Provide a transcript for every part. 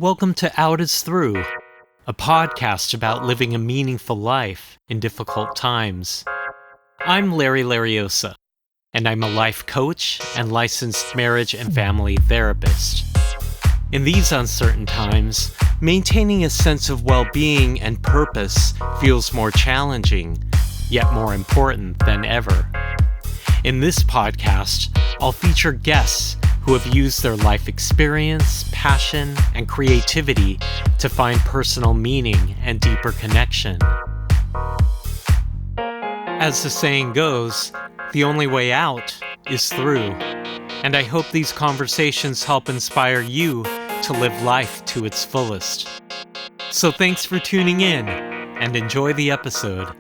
Welcome to Out is Through, a podcast about living a meaningful life in difficult times. I'm Larry Lariosa, and I'm a life coach and licensed marriage and family therapist. In these uncertain times, maintaining a sense of well-being and purpose feels more challenging, yet more important than ever. In this podcast, I'll feature guests who have used their life experience, passion, and creativity to find personal meaning and deeper connection. As the saying goes, the only way out is through. And I hope these conversations help inspire you to live life to its fullest. So thanks for tuning in, and enjoy the episode.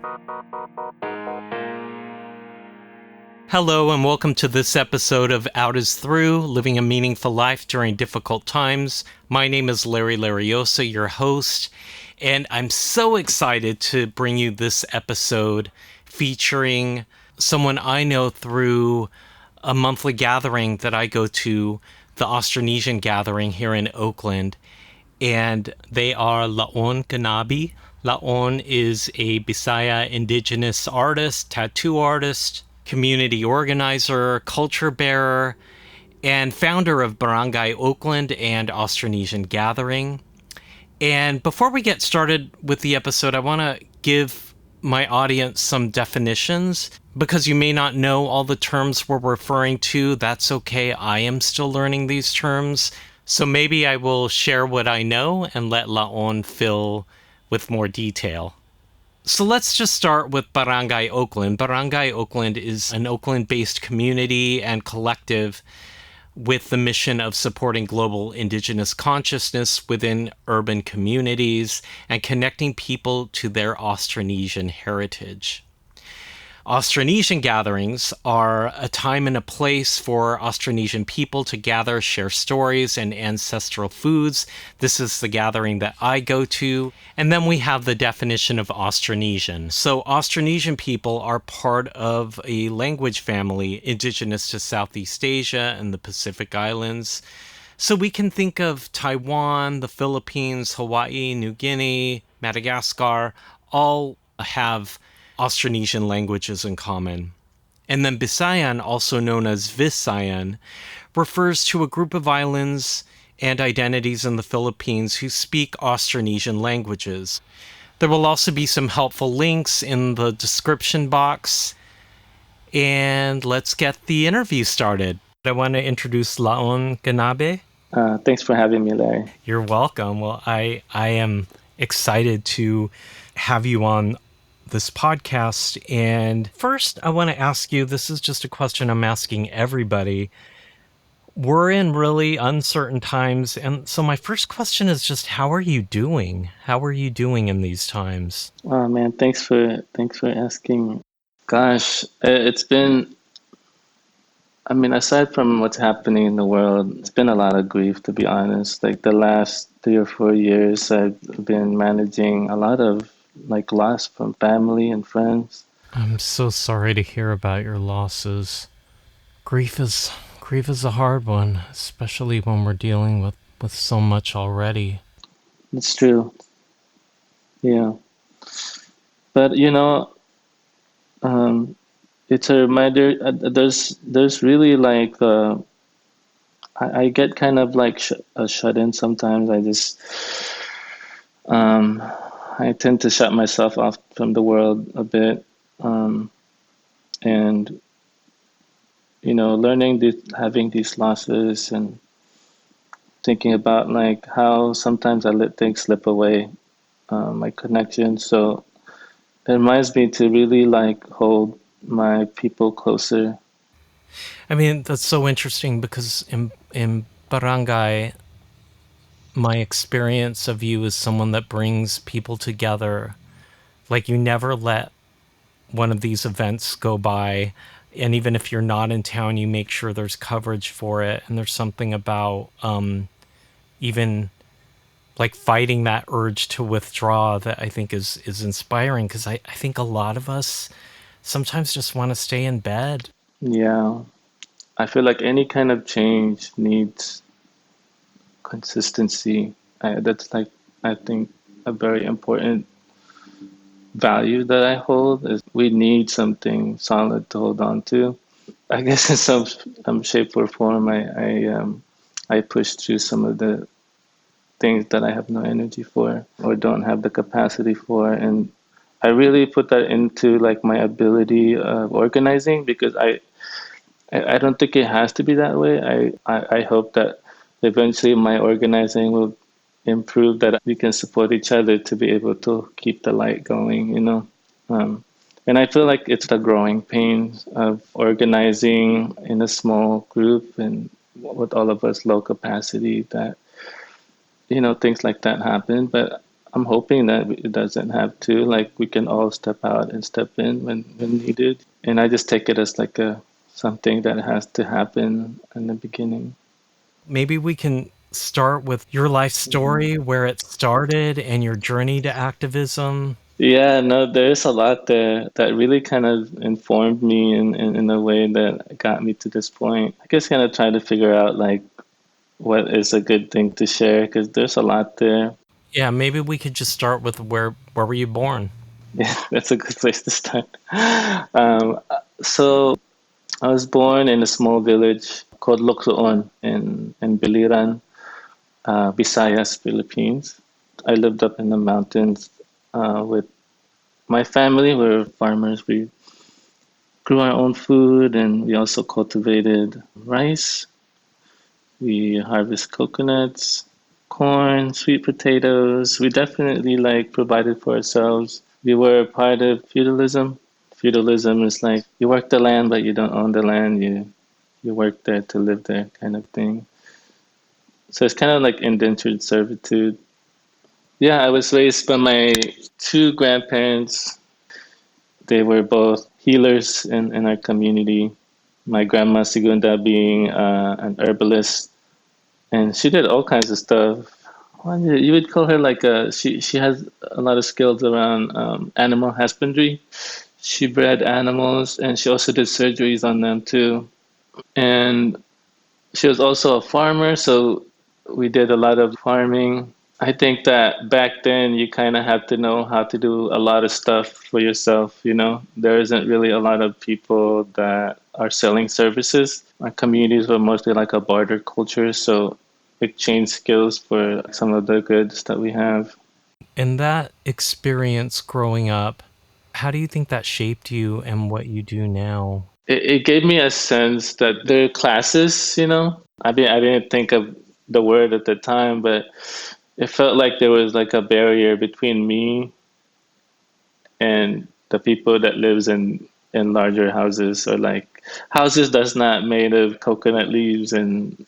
Hello and welcome to this episode of Out is Through, Living a Meaningful Life During Difficult Times. My name is Larry Lariosa, your host, and I'm so excited to bring you this episode featuring someone I know through a monthly gathering that I go to, the Austronesian Gathering here in Oakland, and they are Laon Canabe. Laon is a Bisaya Indigenous artist, tattoo artist, community organizer, culture bearer, and founder of Baranggay Oakland and Austronesian Gathering. And before we get started with the episode, I want to give my audience some definitions because you may not know all the terms we're referring to. That's okay. I am still learning these terms. So maybe I will share what I know and let Laon fill with more detail. So let's just start with Baranggay Oakland. Baranggay Oakland is an Oakland-based community and collective with the mission of supporting global Indigenous consciousness within urban communities and connecting people to their Austronesian heritage. Austronesian gatherings are a time and a place for Austronesian people to gather, share stories and ancestral foods. This is the gathering that I go to. And then we have the definition of Austronesian. So Austronesian people are part of a language family indigenous to Southeast Asia and the Pacific Islands. So we can think of Taiwan, the Philippines, Hawaii, New Guinea, Madagascar, all have Austronesian languages in common. And then Bisayan, also known as Visayan, refers to a group of islands and identities in the Philippines who speak Austronesian languages. There will also be some helpful links in the description box. And let's get the interview started. I want to introduce Laon Canabe. Thanks for having me, Larry. You're welcome. Well, I am excited to have you on this podcast. And first, I want to ask you, this is just a question I'm asking everybody. We're in really uncertain times. And so my first question is just, how are you doing? How are you doing in these times? Oh man, thanks for asking. Gosh, it's been, aside from what's happening in the world, it's been a lot of grief, to be honest. Like the last 3 or 4 years, I've been managing a lot of loss from family and friends. I'm so sorry to hear about your losses. Grief is a hard one, especially when we're dealing with so much already. It's true. Yeah. But it's a reminder. There's really I get kind of shut in sometimes. I tend to shut myself off from the world a bit, and learning having these losses and thinking about how sometimes I let things slip away, my connection. So it reminds me to really hold my people closer. I mean, that's so interesting because in Barangay, my experience of you is someone that brings people together. Like you never let one of these events go by. And even if you're not in town, you make sure there's coverage for it. And there's something about even like fighting that urge to withdraw that I think is inspiring, because I think a lot of us sometimes just want to stay in bed. Yeah. I feel like any kind of change needs consistency. That's like, I think, a very important value that I hold is we need something solid to hold on to. I guess in some shape or form, I push through some of the things that I have no energy for or don't have the capacity for, and I really put that into like my ability of organizing because I don't think it has to be that way. I hope that eventually my organizing will improve that we can support each other to be able to keep the light going, you know. Um, and I feel like it's the growing pains of organizing in a small group and with all of us low capacity that, you know, things like that happen. But I'm hoping that it doesn't have to. Like we can all step out and step in when needed. And I just take it as like a something that has to happen in the beginning. Maybe we can start with your life story, where it started, and your journey to activism. Yeah, no, there's a lot there that really kind of informed me in a way that got me to this point. I guess kind of trying to figure out like what is a good thing to share because there's a lot there. Yeah, maybe we could just start with where were you born? Yeah, that's a good place to start. Um, so I was born in a small village called Loksoon in Biliran, Visayas, Philippines. I lived up in the mountains with my family. We were farmers. We grew our own food and we also cultivated rice. We harvest coconuts, corn, sweet potatoes. We definitely like provided for ourselves. We were part of feudalism. Feudalism is like you work the land but you don't own the land. You work there to live there kind of thing. So it's kind of like indentured servitude. Yeah, I was raised by my two grandparents. They were both healers in our community. My grandma Segunda being an herbalist, and she did all kinds of stuff. Well, you would call her like she has a lot of skills around animal husbandry. She bred animals, and she also did surgeries on them too. And she was also a farmer, so we did a lot of farming. I think that back then you kind of have to know how to do a lot of stuff for yourself, you know. There isn't really a lot of people that are selling services. Our communities were mostly like a barter culture, so exchange skills for some of the goods that we have. And that experience growing up, how do you think that shaped you and what you do now? It gave me a sense that there are classes, you know. I didn't think of the word at the time, but it felt like there was like a barrier between me and the people that lives in larger houses or like houses that's not made of coconut leaves and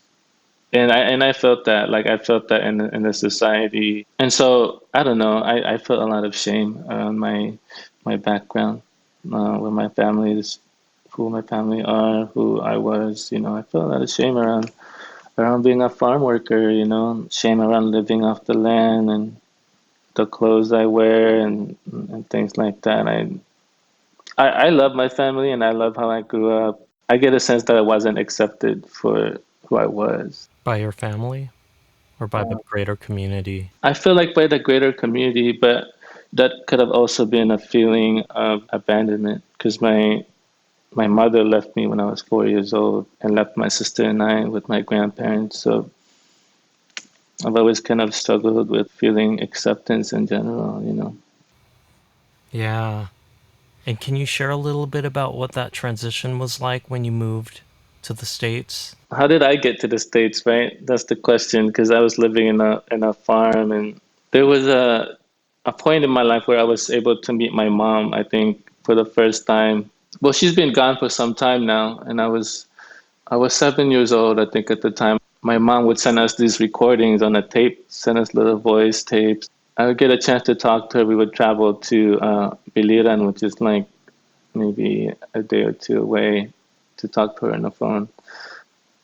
I felt that like I felt that in the society, and so I don't know, I felt a lot of shame around my background, where my family is, who my family are, who I was, you know. I felt a lot of shame around being a farm worker, you know, shame around living off the land and the clothes I wear and things like that. I love my family and I love how I grew up. I get a sense that I wasn't accepted for who I was. By your family or by the greater community? I feel like by the greater community, but that could have also been a feeling of abandonment because my mother left me when I was 4 years old and left my sister and I with my grandparents. So I've always kind of struggled with feeling acceptance in general, you know. Yeah. And can you share a little bit about what that transition was like when you moved to the States? How did I get to the States, right? That's the question, because I was living in a farm and there was a point in my life where I was able to meet my mom, I think, for the first time. Well, she's been gone for some time now, and I was 7 years old, I think, at the time. My mom would send us these recordings on a tape, send us little voice tapes. I would get a chance to talk to her. We would travel to Biliran, which is like maybe a day or two away, to talk to her on the phone.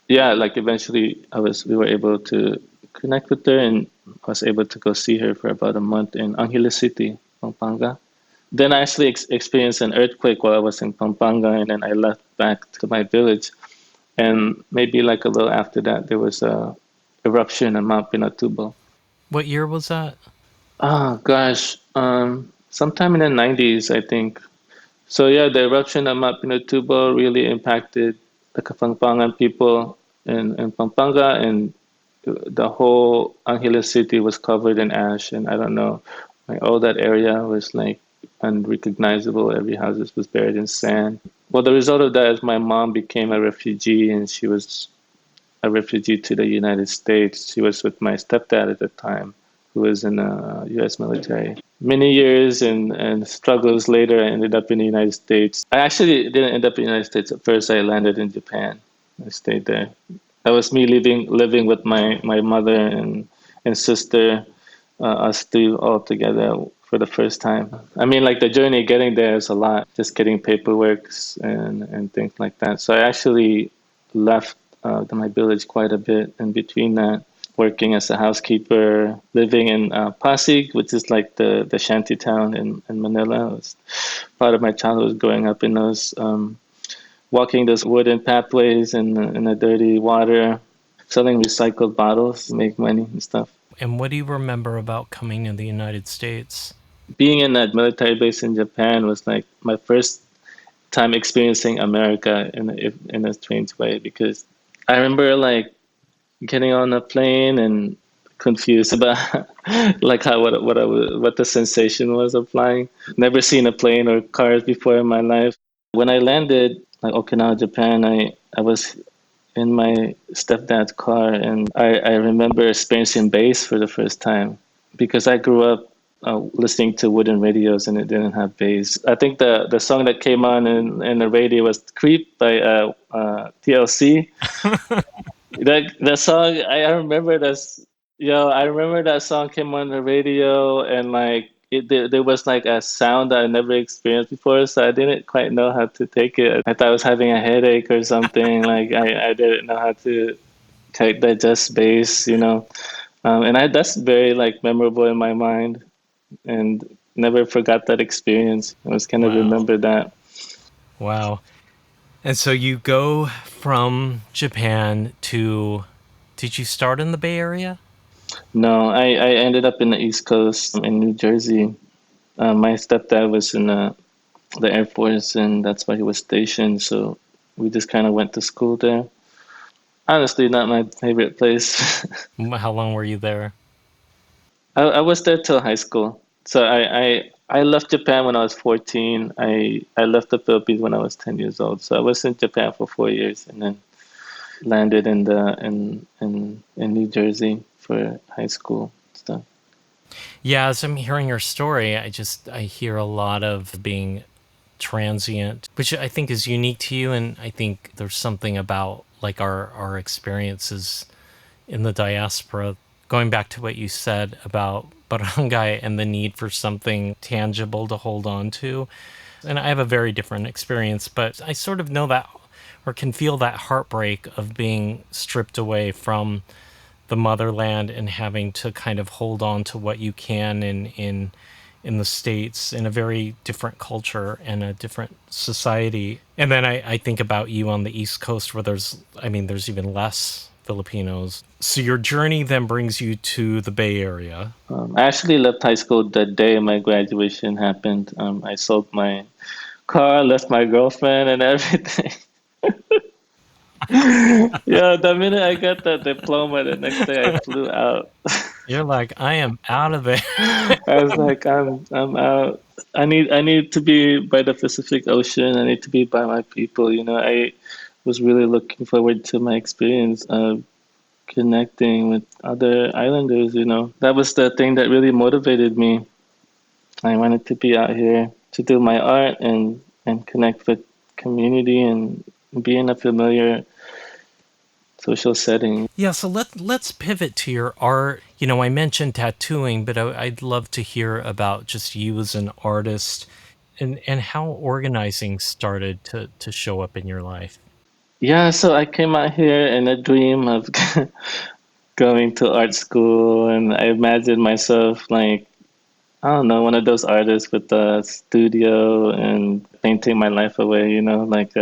Yeah, like eventually we were able to connect with her and I was able to go see her for about a month in Angeles City, Pampanga. Then I actually experienced an earthquake while I was in Pampanga, and then I left back to my village. And maybe like a little after that, there was a eruption in Mount Pinatubo. What year was that? Oh gosh, sometime in the 90s, I think. So yeah, the eruption of Mount Pinatubo really impacted the Kapampangan people in Pampanga, and the whole Angeles city was covered in ash. And I don't know, like all that area was like unrecognizable. Every house was buried in sand. Well, the result of that is my mom became a refugee, and she was a refugee to the United States. She was with my stepdad at the time, who was in the U.S. military. Many years and struggles later, I ended up in the United States. I actually didn't end up in the United States at first. I landed in Japan. I stayed there. That was me living with my mother and sister, us two all together for the first time. I mean, like the journey getting there is a lot, just getting paperwork and things like that. So I actually left my village quite a bit in between that, working as a housekeeper, living in Pasig, which is like the shanty town in Manila. It was part of my childhood was growing up in those, walking those wooden pathways in the dirty water, selling recycled bottles to make money and stuff. And what do you remember about coming to the United States? Being in that military base in Japan was like my first time experiencing America in a strange way, because I remember like getting on a plane and confused about like how what the sensation was of flying. Never seen a plane or cars before in my life. When I landed like Okinawa, Japan, I was in my stepdad's car, and I remember experiencing bass for the first time, because I grew up listening to wooden radios and it didn't have bass. I think the song that came on in the radio was "Creep" by TLC. That song, I remember this. Yo, I remember that song came on the radio, and like there was like a sound that I never experienced before, so I didn't quite know how to take it. I thought I was having a headache or something. Like I didn't know how to digest bass, you know. And I that's very like memorable in my mind, and never forgot that experience. I was kind of Wow. remember that. Wow. And so you go from Japan to. Did you start in the Bay Area? No, I ended up in the East Coast in New Jersey. My stepdad was in the Air Force, and that's where he was stationed. So we just kind of went to school there. Honestly, not my favorite place. How long were you there? I was there till high school. So I left Japan when I was 14. I left the Philippines when I was 10 years old. So I was in Japan for 4 years, and then landed in New Jersey for high school stuff. Yeah, as I'm hearing your story, I hear a lot of being transient, which I think is unique to you. And I think there's something about like our experiences in the diaspora, going back to what you said about barangay and the need for something tangible to hold on to. And I have a very different experience, but I sort of know that or can feel that heartbreak of being stripped away from the motherland and having to kind of hold on to what you can in the States, in a very different culture and a different society. And then I think about you on the East Coast, where there's even less Filipinos. So your journey then brings you to the Bay Area. I actually left high school the day my graduation happened. I sold my car, left my girlfriend, and everything. Yeah, the minute I got that diploma, the next day I flew out. You're like, I am out of there. I was like, I'm out. I need to be by the Pacific Ocean. I need to be by my people. You know, I was really looking forward to my experience of connecting with other islanders. You know, that was the thing that really motivated me. I wanted to be out here to do my art and connect with community and be in a familiar social setting. Yeah, so let's pivot to your art. I mentioned tattooing, but I'd love to hear about just you as an artist and how organizing started to show up in your life. Yeah, so I came out here in a dream of going to art school, and I imagined myself like, I don't know, one of those artists with a studio and painting my life away, you know, like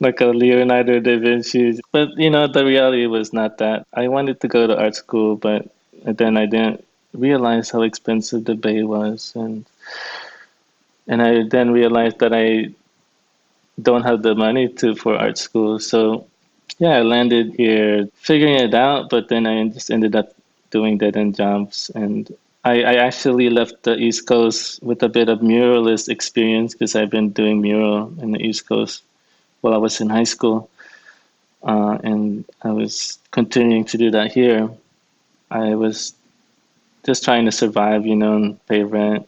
like a Leonardo da Vinci. But the reality was not that. I wanted to go to art school, but then I didn't realize how expensive the Bay was, and I then realized that I don't have the money to for art school. So yeah, I landed here figuring it out, but then I just ended up doing dead end jobs. And I actually left the East Coast with a bit of muralist experience because I've been doing mural in the East Coast while I was in high school. And I was continuing to do that here. I was just trying to survive, and pay rent.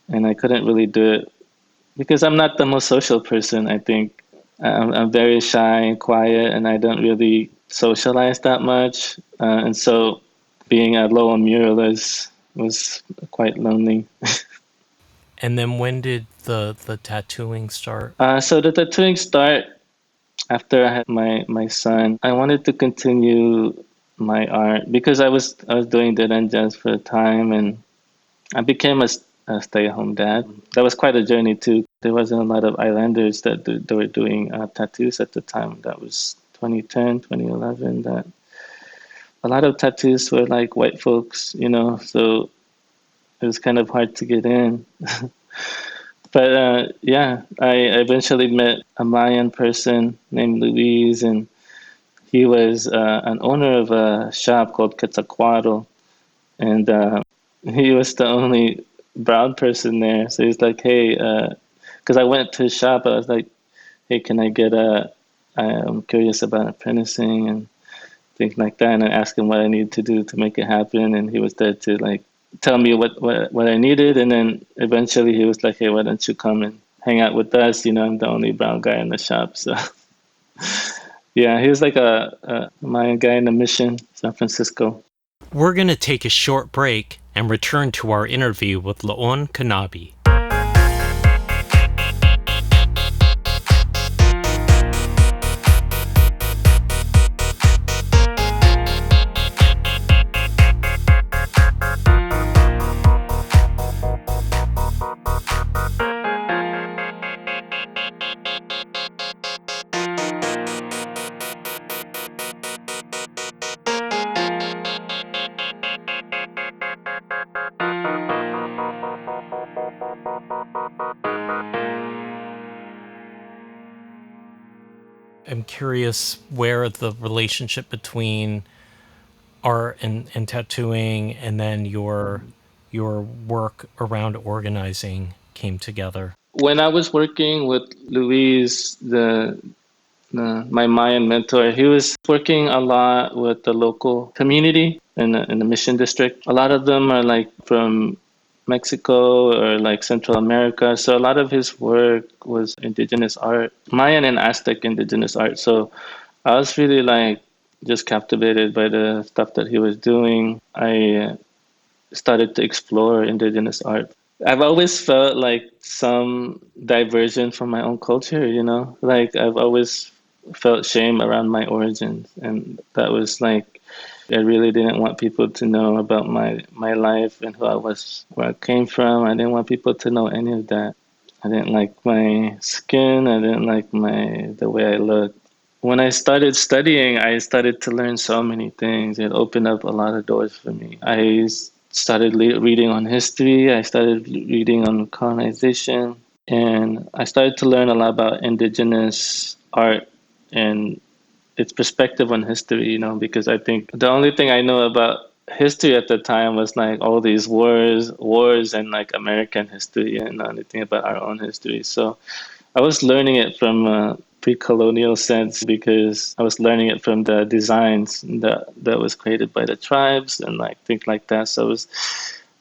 And I couldn't really do it because I'm not the most social person, I think. I'm very shy and quiet, and I don't really socialize that much. And so being a lone muralist was quite lonely. And then when did the tattooing start? So the tattooing start after I had my son. I wanted to continue my art because I was doing dead end jazz for a time, and I became a stay-at-home dad. That was quite a journey too. There wasn't a lot of islanders that were doing tattoos at the time. That was 2010, 2011. That a lot of tattoos were like white folks, so it was kind of hard to get in. But yeah, I eventually met a Mayan person named Luis, and he was an owner of a shop called Quetzalcoatl, and he was the only brown person there. So he's like, hey, because I went to his shop, I was like, hey, can I get I'm curious about apprenticing and things like that. And I asked him what I needed to do to make it happen. And he was there to like tell me what I needed. And then eventually he was like, hey, why don't you come and hang out with us? I'm the only brown guy in the shop. So yeah, he was like a Mayan guy in a mission, San Francisco. We're going to take a short break and return to our interview with Laon Canabe. I'm curious where the relationship between art and tattooing and then your work around organizing came together. When I was working with Luis, my Mayan mentor, he was working a lot with the local community in the mission district. A lot of them are like from Mexico or like Central America. So a lot of his work was indigenous art, Mayan and Aztec indigenous art. So I was really like just captivated by the stuff that he was doing. I started to explore indigenous art. I've always felt like some diversion from my own culture, like I've always felt shame around my origins. And that was like, I really didn't want people to know about my life and who I was, where I came from. I didn't want people to know any of that. I didn't like my skin. I didn't like the way I looked. When I started studying, I started to learn so many things. It opened up a lot of doors for me. I started reading on history. I started reading on colonization, and I started to learn a lot about indigenous art and its perspective on history. Because I think the only thing I know about history at the time was like all these wars, and like American history, and not anything about our own history. So I was learning it from a pre-colonial sense because I was learning it from the designs that was created by the tribes and like things like that. So it was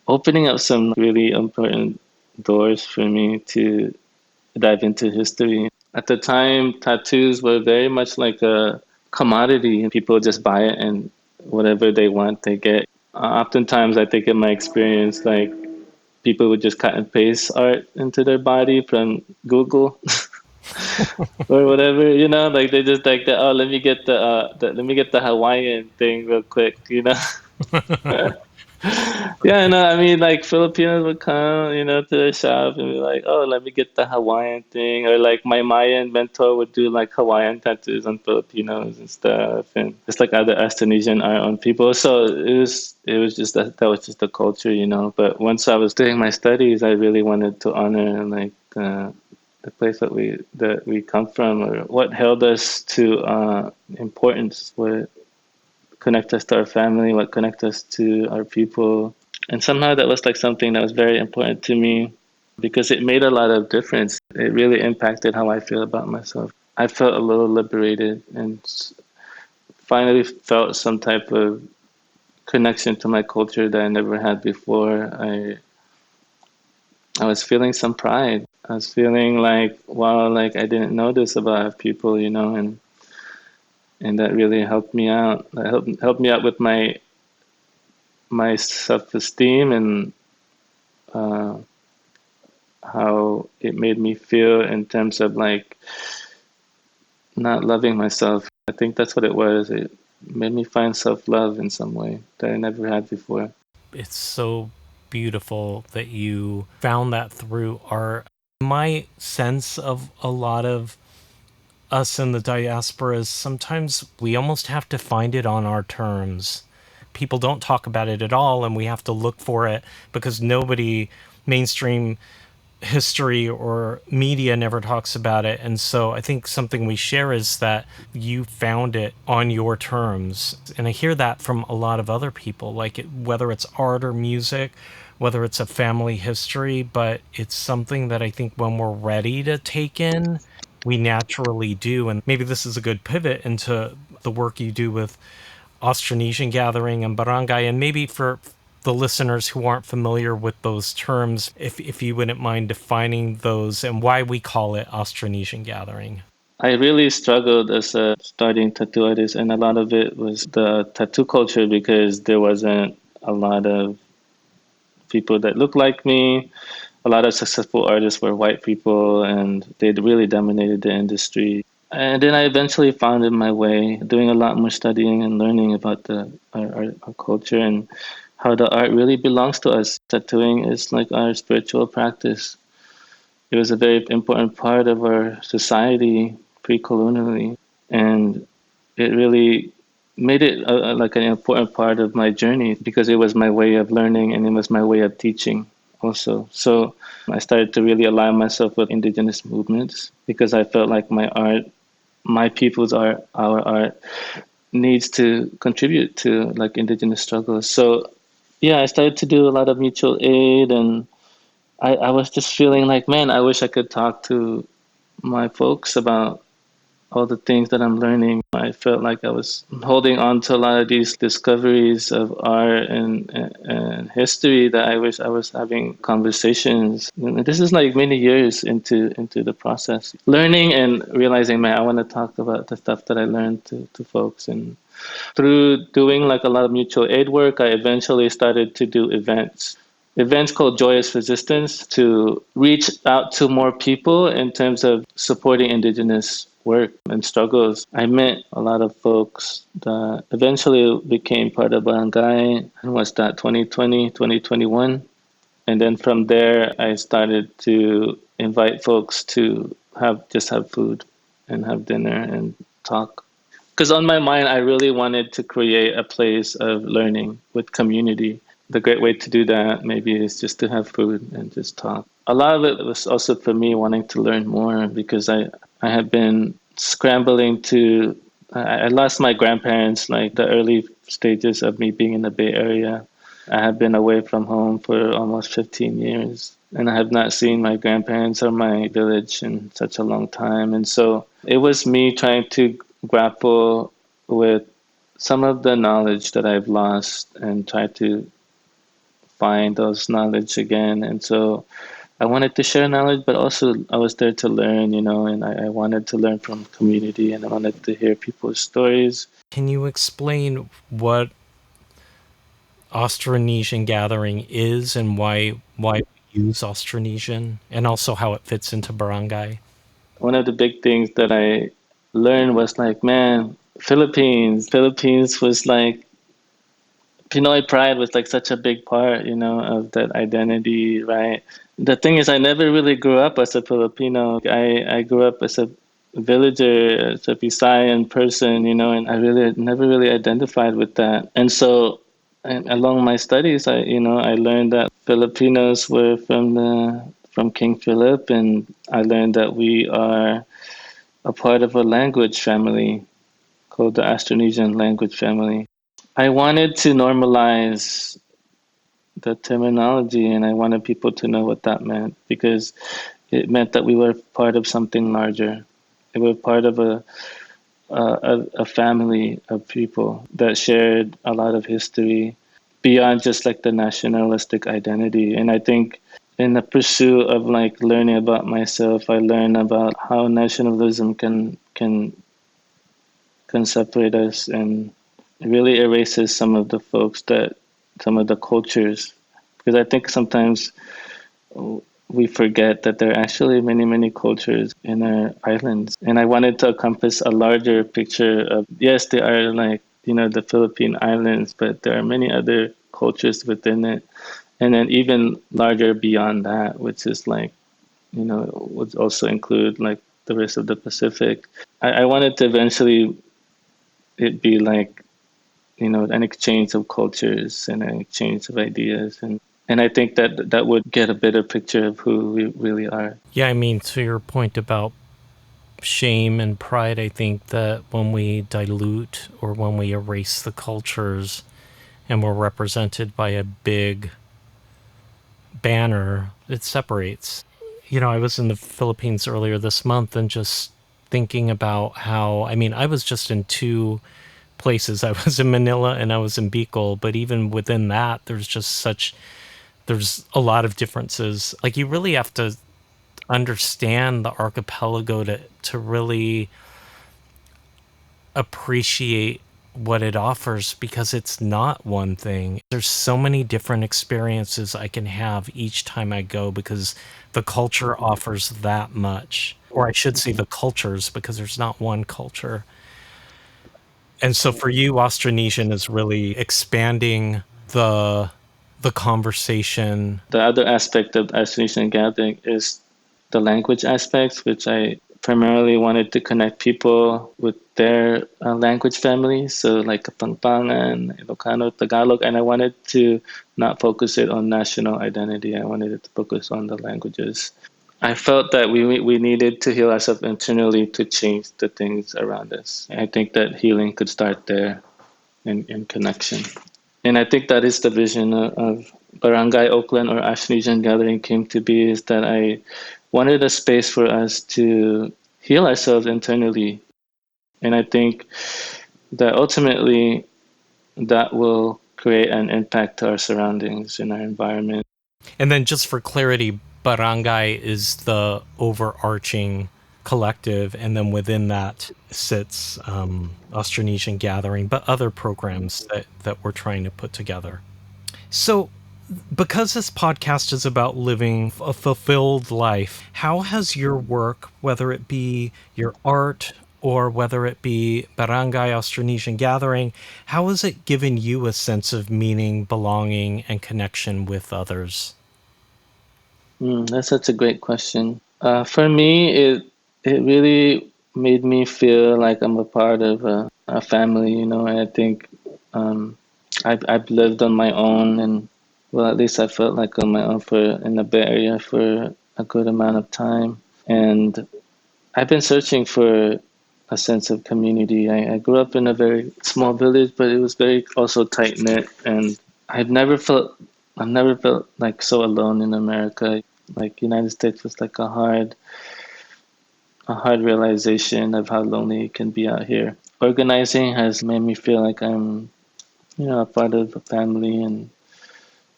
opening up some really important doors for me to dive into history. At the time, tattoos were very much like a commodity, and people just buy it and whatever they want, they get. Oftentimes, I think in my experience, like people would just cut and paste art into their body from Google or whatever, like they just like that. Oh, let me get the let me get the Hawaiian thing real quick. Yeah, no, I mean, like Filipinos would come, to the shop and be like, "Oh, let me get the Hawaiian thing," or like my Mayan mentor would do like Hawaiian tattoos on Filipinos and stuff, and just like other Austronesian art on people. So it was just that was just the culture, But once I was doing my studies, I really wanted to honor like the place that we come from, or what held us to importance, what connect us to our family, what connect us to our people. And somehow that was like something that was very important to me because it made a lot of difference. It really impacted how I feel about myself. I felt a little liberated and finally felt some type of connection to my culture that I never had before. I was feeling some pride. I was feeling like, wow, like I didn't know this about people, and that really helped me out. That helped me out with my self esteem and uh, how it made me feel in terms of like not loving myself. I think that's what it was. It made me find self love in some way that I never had before. It's so beautiful that you found that through art. My sense of a lot of us in the diaspora is sometimes we almost have to find it on our terms. People don't talk about it at all, and we have to look for it because nobody, mainstream history or media, never talks about it. And so I think something we share is that you found it on your terms. And I hear that from a lot of other people, like whether it's art or music, whether it's a family history, but it's something that I think when we're ready to take in, we naturally do. And maybe this is a good pivot into the work you do with Austronesian Gathering and Barangay. And maybe for the listeners who aren't familiar with those terms, if you wouldn't mind defining those and why we call it Austronesian Gathering. I really struggled as a starting tattoo artist, and a lot of it was the tattoo culture because there wasn't a lot of people that looked like me. A lot of successful artists were white people, and they really dominated the industry. And then I eventually found my way, doing a lot more studying and learning about our culture and how the art really belongs to us. Tattooing is like our spiritual practice. It was a very important part of our society pre-colonially, and it really made it like an important part of my journey because it was my way of learning and it was my way of teaching also. So I started to really align myself with indigenous movements because I felt like my art, my people's art, our art needs to contribute to like indigenous struggles. So yeah, I started to do a lot of mutual aid, and I was just feeling like, man, I wish I could talk to my folks about all the things that I'm learning. I felt like I was holding on to a lot of these discoveries of art and history that I wish I was having conversations. And this is like many years into the process, learning and realizing, man, I want to talk about the stuff that I learned to folks. And through doing like a lot of mutual aid work, I eventually started to do events called Joyous Resistance to reach out to more people in terms of supporting Indigenous work and struggles. I met a lot of folks that eventually became part of Barangay. And what's that, 2020, 2021? And then from there, I started to invite folks to have food and have dinner and talk. Because on my mind, I really wanted to create a place of learning with community. The great way to do that maybe is just to have food and just talk. A lot of it was also for me wanting to learn more because I had been scrambling to. I lost my grandparents like the early stages of me being in the Bay Area. I have been away from home for almost 15 years, and I have not seen my grandparents or my village in such a long time. And so it was me trying to grapple with some of the knowledge that I've lost and try to find those knowledge again. And so I wanted to share knowledge, but also I was there to learn, and I wanted to learn from community and I wanted to hear people's stories. Can you explain what Austronesian Gathering is and why we use Austronesian and also how it fits into Barangay? One of the big things that I learned was like, man, Philippines was like Pinoy pride was like such a big part, of that identity, right? The thing is, I never really grew up as a Filipino. I grew up as a villager, as a Bisayan person, and I really never really identified with that. And so, and along my studies, I learned that Filipinos were from King Philip, and I learned that we are a part of a language family called the Austronesian language family. I wanted to normalize the terminology, and I wanted people to know what that meant, because it meant that we were part of something larger. We were part of a family of people that shared a lot of history beyond just like the nationalistic identity. And I think in the pursuit of like learning about myself, I learned about how nationalism can separate us, and it really erases some of the cultures, because I think sometimes we forget that there are actually many, many cultures in our islands. And I wanted to encompass a larger picture of, yes, there are like, the Philippine Islands, but there are many other cultures within it. And then even larger beyond that, which is like, would also include like the rest of the Pacific. I wanted to eventually it be like, an exchange of cultures and an exchange of ideas. And I think that that would get a better picture of who we really are. Yeah, I mean, to your point about shame and pride, I think that when we dilute or when we erase the cultures and we're represented by a big banner, it separates. I was in the Philippines earlier this month and just thinking about how, I mean, I was just in two places. I was in Manila and I was in Bicol, but even within that, there's a lot of differences. Like, you really have to understand the archipelago to really appreciate what it offers, because it's not one thing. There's so many different experiences I can have each time I go, because the culture offers that much. Or I should say the cultures, because there's not one culture. And so for you, Austronesian is really expanding the the conversation. The other aspect of Austronesian Gathering is the language aspects, which I primarily wanted to connect people with their language families. So like Kapampangan, Ilocano, Tagalog, and I wanted to not focus it on national identity. I wanted it to focus on the languages. I felt that we needed to heal ourselves internally to change the things around us. I think that healing could start there in connection. And I think that is the vision of Baranggay Oakland or Austronesian Gathering came to be, is that I wanted a space for us to heal ourselves internally. And I think that ultimately that will create an impact to our surroundings and our environment. And then, just for clarity, Barangay is the overarching collective, and then within that sits Austronesian Gathering, but other programs that we're trying to put together. So, because this podcast is about living a fulfilled life, how has your work, whether it be your art or whether it be Barangay Austronesian Gathering, how has it given you a sense of meaning, belonging, and connection with others? That's such a great question. For me, it really made me feel like I'm a part of a family, and I think um, I've lived on my own, and well, at least I felt like on my own for in the Bay Area for a good amount of time, and I've been searching for a sense of community. I grew up in a very small village, but it was very also tight knit, and I've never felt I've never felt like so alone in America. Like United States was like a hard realization of how lonely it can be out here. Organizing has made me feel like I'm, a part of a family, and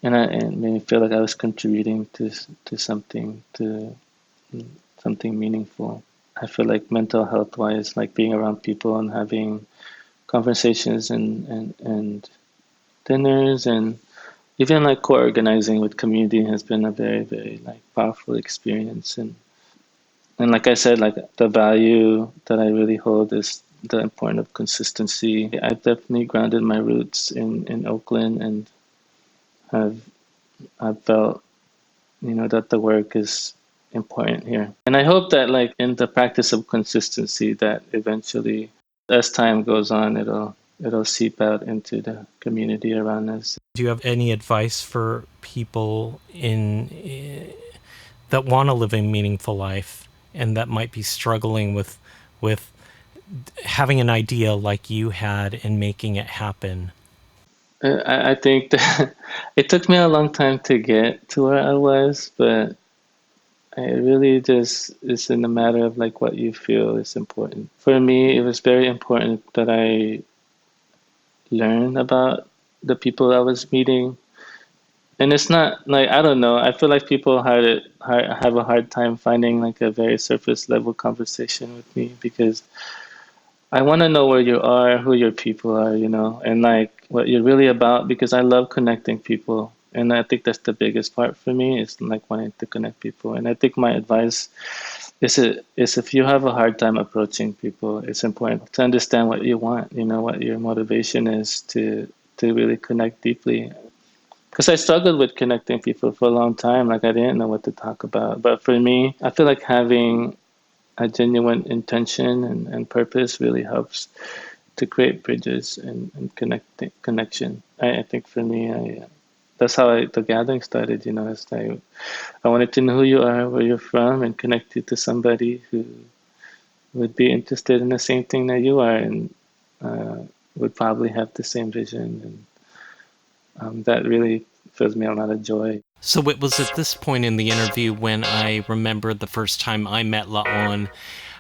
made me feel like I was contributing to something meaningful. I feel like mental health wise, like being around people and having conversations and dinners and even like co-organizing with community has been a very, very like powerful experience. And like I said, like the value that I really hold is the importance of consistency. I definitely grounded my roots in Oakland and have I've felt, that the work is important here. And I hope that like in the practice of consistency that eventually as time goes on it'll seep out into the community around us. Do you have any advice for people that want to live a meaningful life and that might be struggling with having an idea like you had and making it happen? I think that it took me a long time to get to where I was, but it really just is in a matter of like what you feel is important. For me, it was very important that I learn about the people I was meeting. And it's not like I don't know. I feel like people have a hard time finding like a very surface level conversation with me because I want to know where you are, who your people are, and like what you're really about because I love connecting people. And I think that's the biggest part for me is like wanting to connect people. And I think my advice is if you have a hard time approaching people, it's important to understand what you want, what your motivation is to really connect deeply. Because I struggled with connecting people for a long time. Like I didn't know what to talk about. But for me, I feel like having a genuine intention and purpose really helps to create bridges and connection. I think for me, that's how the gathering started. It's like I wanted to know who you are, where you're from, and connect you to somebody who would be interested in the same thing that you are, and uh, would probably have the same vision, and that really fills me a lot of joy. So it was at this point in the interview when I remembered the first time I met Laon.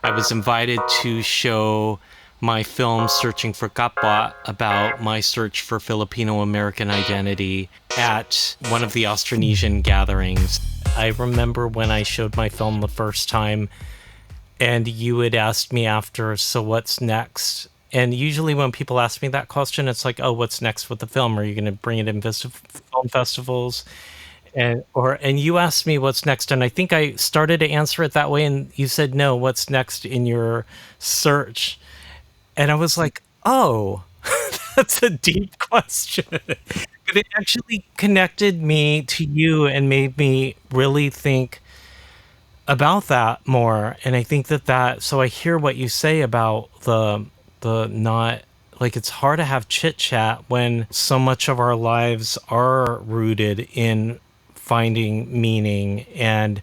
I was invited to show my film Searching for Kapwa about my search for Filipino American identity at one of the Austronesian gatherings. I remember when I showed my film the first time and you had asked me after, so what's next? And usually when people ask me that question, it's like, oh, what's next with the film? Are you going to bring it in film festivals? And you asked me what's next, and I think I started to answer it that way, and you said no, what's next in your search? And I was like, oh, that's a deep question. But it actually connected me to you and made me really think about that more. And I think so I hear what you say about the not, like, it's hard to have chit chat when so much of our lives are rooted in finding meaning and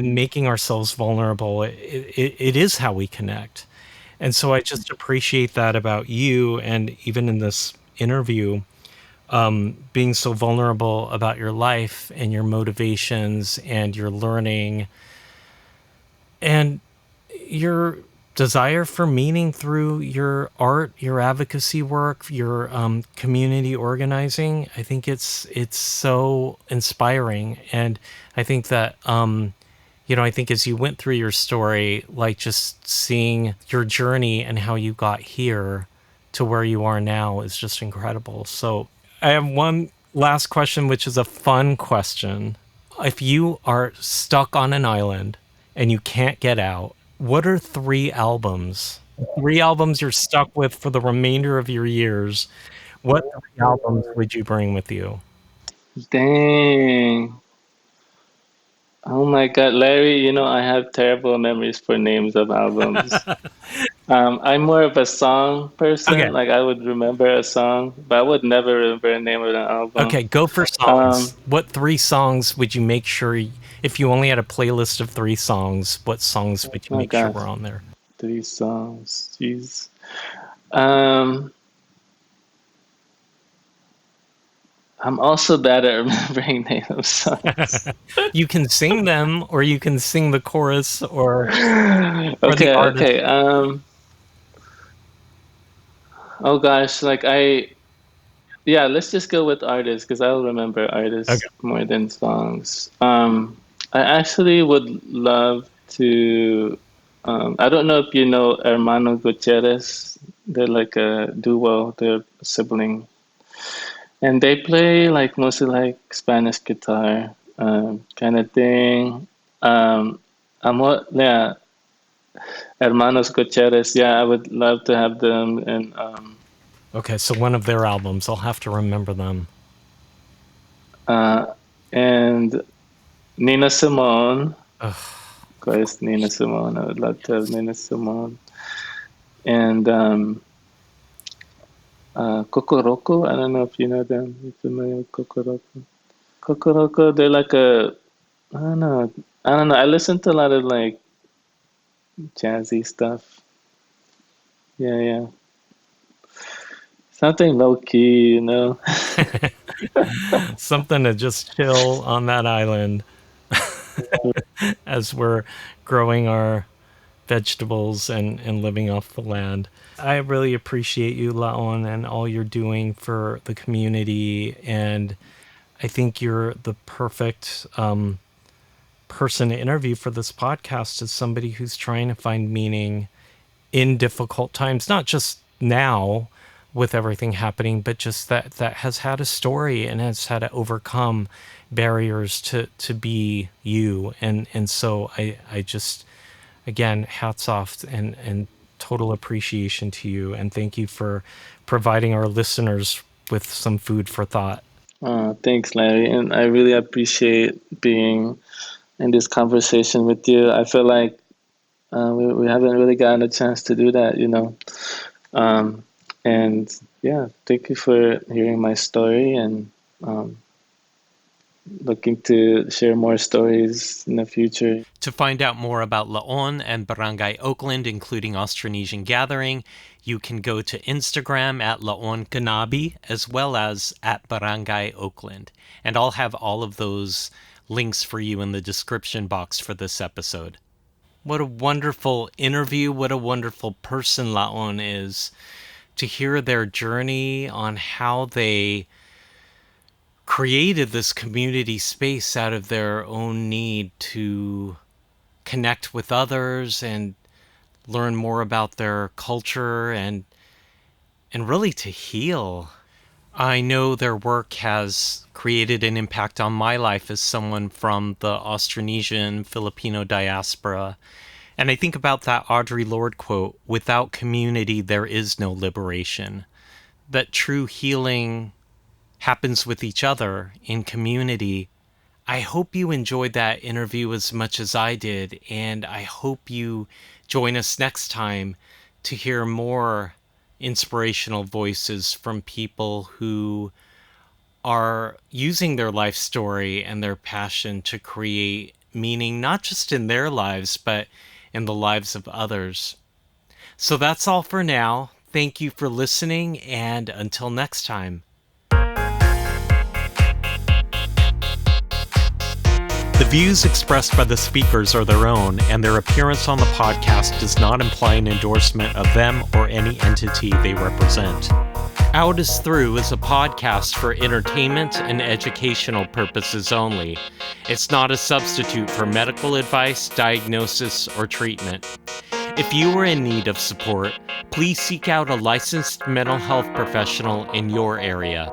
making ourselves vulnerable. It is how we connect. And so I just appreciate that about you. And even in this interview, being so vulnerable about your life and your motivations and your learning and your desire for meaning through your art, your advocacy work, your community organizing. I think it's so inspiring, and I think that I think as you went through your story, like just seeing your journey and how you got here to where you are now is just incredible. So I have one last question, which is a fun question. If you are stuck on an island and you can't get out, what are three albums you're stuck with for the remainder of your years? What three albums would you bring with you? Dang. Oh my God, Larry, I have terrible memories for names of albums. I'm more of a song Okay. person. Like I would remember a song, but I would never remember the name of an album. Okay, go for Um, songs. What three songs would you make sure, if you only had a playlist of three songs, what songs would you oh make sure gosh, were on there? three songs. Jeez. Um, I'm also bad at remembering names of songs. You can sing them, or you can sing the chorus, or the Okay, artist. okay. Oh gosh, like yeah, let's just go with artists because I'll remember artists Okay. more than songs. I actually would love to. I don't know if you know Hermano Gutierrez. They're like a duo. They're a sibling, and they play like mostly like Spanish guitar, kind of thing. Yeah. Hermanos Cocheres. Yeah, I would love to have them. And Okay, so one of their albums. I'll have to remember them. uh, and Nina Simone. Ugh. Of course, Nina Simone. I would love to have Nina Simone. And Kokoroko. I don't know if you know them. You familiar with Kokoroko? Kokoroko, they're like a, I don't know. I don't know. I listen to a lot of like jazzy stuff. Yeah, yeah. Something low key, you know. Something to just chill on that island as we're growing our vegetables and living off the land. I really appreciate you, Laon, and all you're doing for the community. And I think you're the perfect person to interview for this podcast as somebody who's trying to find meaning in difficult times, not just now with everything happening, but just that has had a story and has had to overcome barriers to be you. And so I just, again, hats off and total appreciation to you. And thank you for providing our listeners with some food for thought. Thanks, Larry. And I really appreciate being in this conversation with you. I feel like we haven't really gotten a chance to do that, you know. Um, and yeah, thank you for hearing my story and um, looking to share more stories in the future. To find out more about Laon and Baranggay Oakland, including Austronesian Gathering, you can go to Instagram at Laon Canabe as well as at Baranggay Oakland. And I'll have all of those links for you in the description box for this episode. What a wonderful interview. What a wonderful person Laon is. To hear their journey on how they created this community space out of their own need to connect with others and learn more about their culture and really to heal. I know their work has created an impact on my life as someone from the Austronesian Filipino diaspora. And I think about that Audre Lorde quote, without community, there is no liberation. That true healing happens with each other in community. I hope you enjoyed that interview as much as I did, and I hope you join us next time to hear more inspirational voices from people who are using their life story and their passion to create meaning, not just in their lives, but in the lives of others. So that's all for now. Thank you for listening, and until next time. The views expressed by the speakers are their own, and their appearance on the podcast does not imply an endorsement of them or any entity they represent. Out is Through is a podcast for entertainment and educational purposes only. It's not a substitute for medical advice, diagnosis, or treatment. If you are in need of support, please seek out a licensed mental health professional in your area.